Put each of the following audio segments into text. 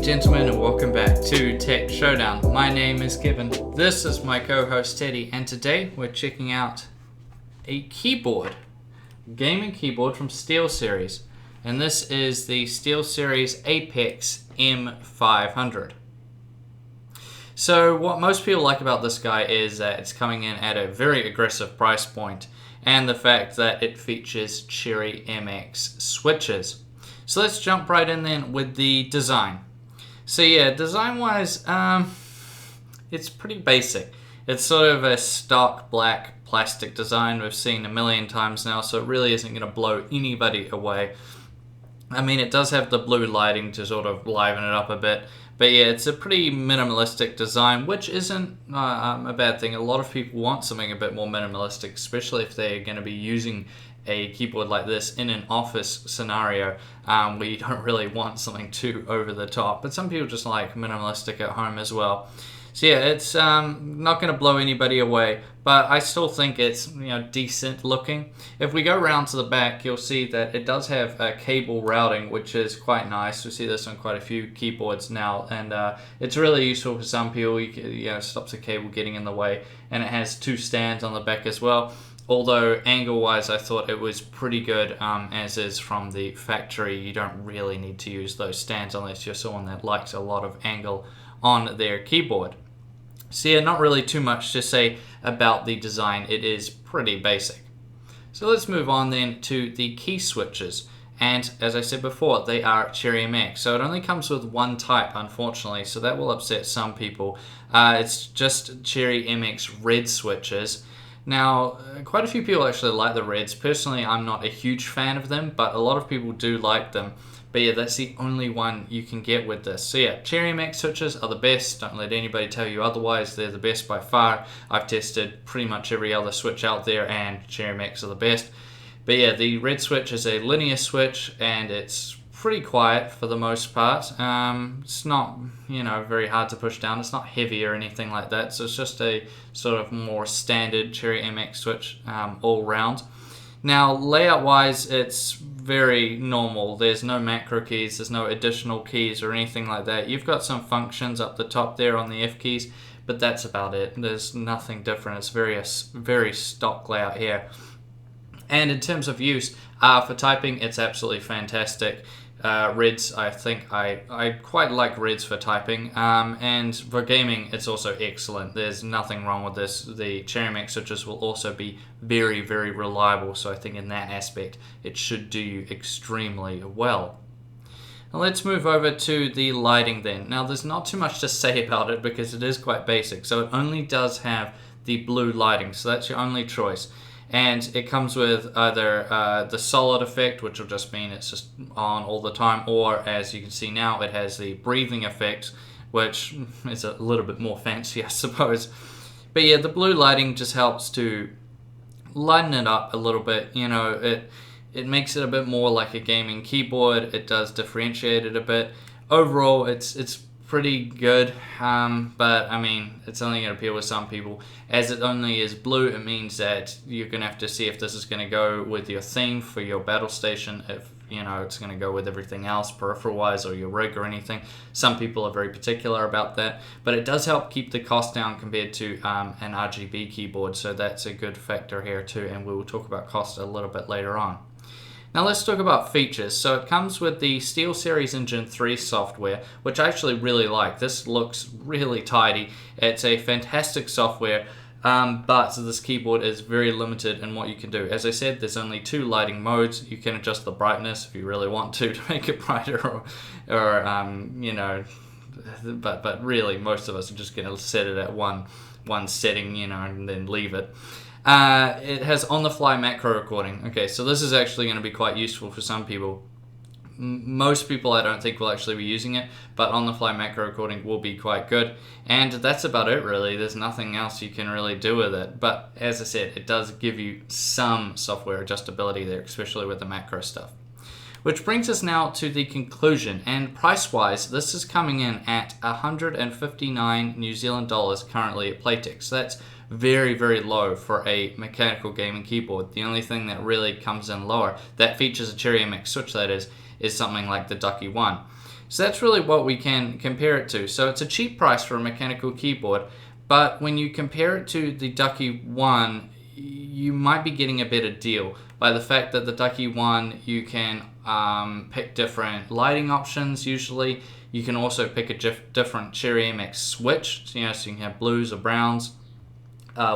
and gentlemen, and welcome back to Tech Showdown. My name is Kevin, this is my co-host Teddy, and today we're checking out a keyboard, gaming keyboard from SteelSeries, and this is the SteelSeries Apex M500. So what most people like about this guy is that it's coming in at a very aggressive price point, and the fact that it features Cherry MX switches. So let's jump right in then with the design. So yeah, design-wise, it's pretty basic. It's sort of a stock black plastic design we've seen a million times now, so it really isn't going to blow anybody away. I mean, it does have the blue lighting to sort of liven it up a bit, but yeah, it's a pretty minimalistic design, which isn't a bad thing. A lot of people want something a bit more minimalistic, especially if they're going to be using a keyboard like this in an office scenario where you don't really want something too over the top. But some people just like minimalistic at home as well. So yeah, it's not going to blow anybody away, but I still think it's decent looking. If we go around to the back, you'll see that it does have cable routing, which is quite nice. We see this on quite a few keyboards now, and it's really useful for some people. Stops the cable getting in the way, and it has two stands on the back as well. Although angle-wise, I thought it was pretty good, as is from the factory. You don't really need to use those stands unless you're someone that likes a lot of angle on their keyboard. So yeah, not really too much to say about the design. It is pretty basic. So let's move on then to the key switches. And as I said before, they are Cherry MX. So it only comes with one type, unfortunately, so that will upset some people. It's just Cherry MX red switches. Now, quite a few people actually like the reds. Personally, I'm not a huge fan of them, but a lot of people do like them. But yeah, that's the only one you can get with this. So yeah, Cherry MX switches are the best. Don't let anybody tell you otherwise. They're the best by far. I've tested pretty much every other switch out there, and Cherry MX are the best. But yeah, the red switch is a linear switch, and it's pretty quiet for the most part. It's not, very hard to push down. It's not heavy or anything like that. So it's just a sort of more standard Cherry MX switch all round. Now, layout-wise, it's very normal. There's no macro keys, there's no additional keys or anything like that. You've got some functions up the top there on the F keys, but that's about it. There's nothing different. It's very stock layout here. And in terms of use, for typing, it's absolutely fantastic. Reds, I think I quite like reds for typing, and for gaming it's also excellent. There's nothing wrong with this. The Cherry MX switches will also be very, very reliable, so I think in that aspect it should do you extremely well. Now let's move over to the lighting then. Now there's not too much to say about it because it is quite basic, so it only does have the blue lighting, so that's your only choice. And it comes with either the solid effect, which will just mean it's just on all the time, or as you can see now, it has the breathing effect, which is a little bit more fancy, I suppose. But yeah, the blue lighting just helps to lighten it up a little bit. It makes it a bit more like a gaming keyboard. It does differentiate it a bit. Overall, it's pretty good, but I mean, it's only going to appeal with some people. As it only is blue, it means that you're going to have to see if this is going to go with your theme for your battle station, if it's going to go with everything else peripheral wise or your rig or anything. Some people are very particular about that, but it does help keep the cost down compared to an RGB keyboard, so that's a good factor here too, and we will talk about cost a little bit later on. Now let's talk about features. So it comes with the SteelSeries Engine 3 software, which I actually really like. This looks really tidy. It's a fantastic software, but this keyboard is very limited in what you can do. As I said, there's only two lighting modes. You can adjust the brightness if you really want to make it brighter, but really most of us are just going to set it at one setting, and then leave it. It has on-the-fly macro recording. Okay, so this is actually going to be quite useful for some people. Most people I don't think will actually be using it, but on-the-fly macro recording will be quite good. And that's about it really. There's nothing else you can really do with it. But as I said, it does give you some software adjustability there, especially with the macro stuff. Which brings us now to the conclusion, and price-wise, this is coming in at 159 New Zealand dollars currently at Playtex. So that's very, very low for a mechanical gaming keyboard. The only thing that really comes in lower, that features a Cherry MX switch that is something like the Ducky 1. So that's really what we can compare it to. So it's a cheap price for a mechanical keyboard, but when you compare it to the Ducky One, you might be getting a better deal by the fact that the Ducky One, you can pick different lighting options usually. You can also pick a different Cherry MX switch, so you can have blues or browns,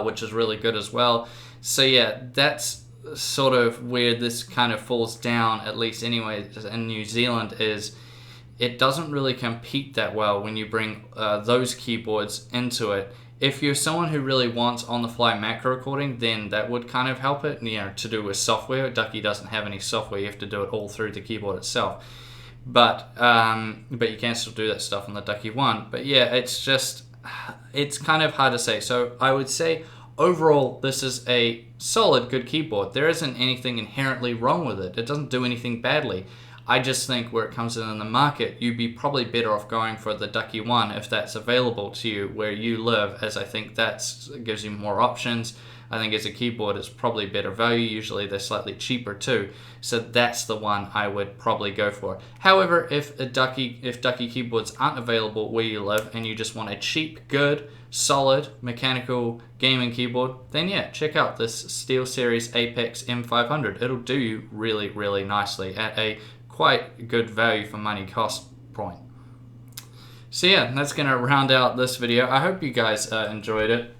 which is really good as well. So yeah, that's sort of where this kind of falls down, at least anyway in New Zealand, is it doesn't really compete that well when you bring those keyboards into it. If you're someone who really wants on-the-fly macro recording, then that would kind of help it, to do with software. Ducky doesn't have any software. You have to do it all through the keyboard itself. But you can still do that stuff on the Ducky One. But yeah, it's kind of hard to say. So I would say overall, this is a solid, good keyboard. There isn't anything inherently wrong with it. It doesn't do anything badly. I just think where it comes in the market, you'd be probably better off going for the Ducky One if that's available to you where you live, as I think that gives you more options. I think as a keyboard, it's probably better value. Usually they're slightly cheaper too. So that's the one I would probably go for. However, if Ducky keyboards aren't available where you live and you just want a cheap, good, solid mechanical gaming keyboard, then yeah, check out this SteelSeries Apex M500. It'll do you really, really nicely at a quite good value for money cost point. So yeah, that's going to round out this video. I hope you guys enjoyed it.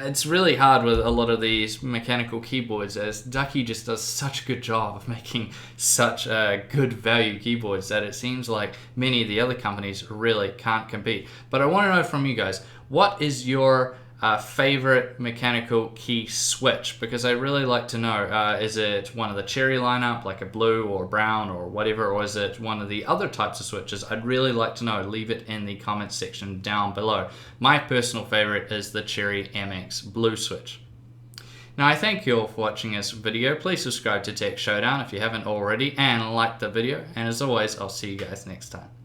It's really hard with a lot of these mechanical keyboards, as Ducky just does such a good job of making such good value keyboards that it seems like many of the other companies really can't compete. But I want to know from you guys, what is your favorite mechanical key switch? Because I really like to know, is it one of the Cherry lineup, like a blue or brown or whatever, or is it one of the other types of switches? I'd really like to know. Leave it in the comments section down below. My personal favorite is the Cherry MX blue switch. Now I thank you all for watching this video. Please subscribe to Tech Showdown if you haven't already, and like the video, and as always, I'll see you guys next time.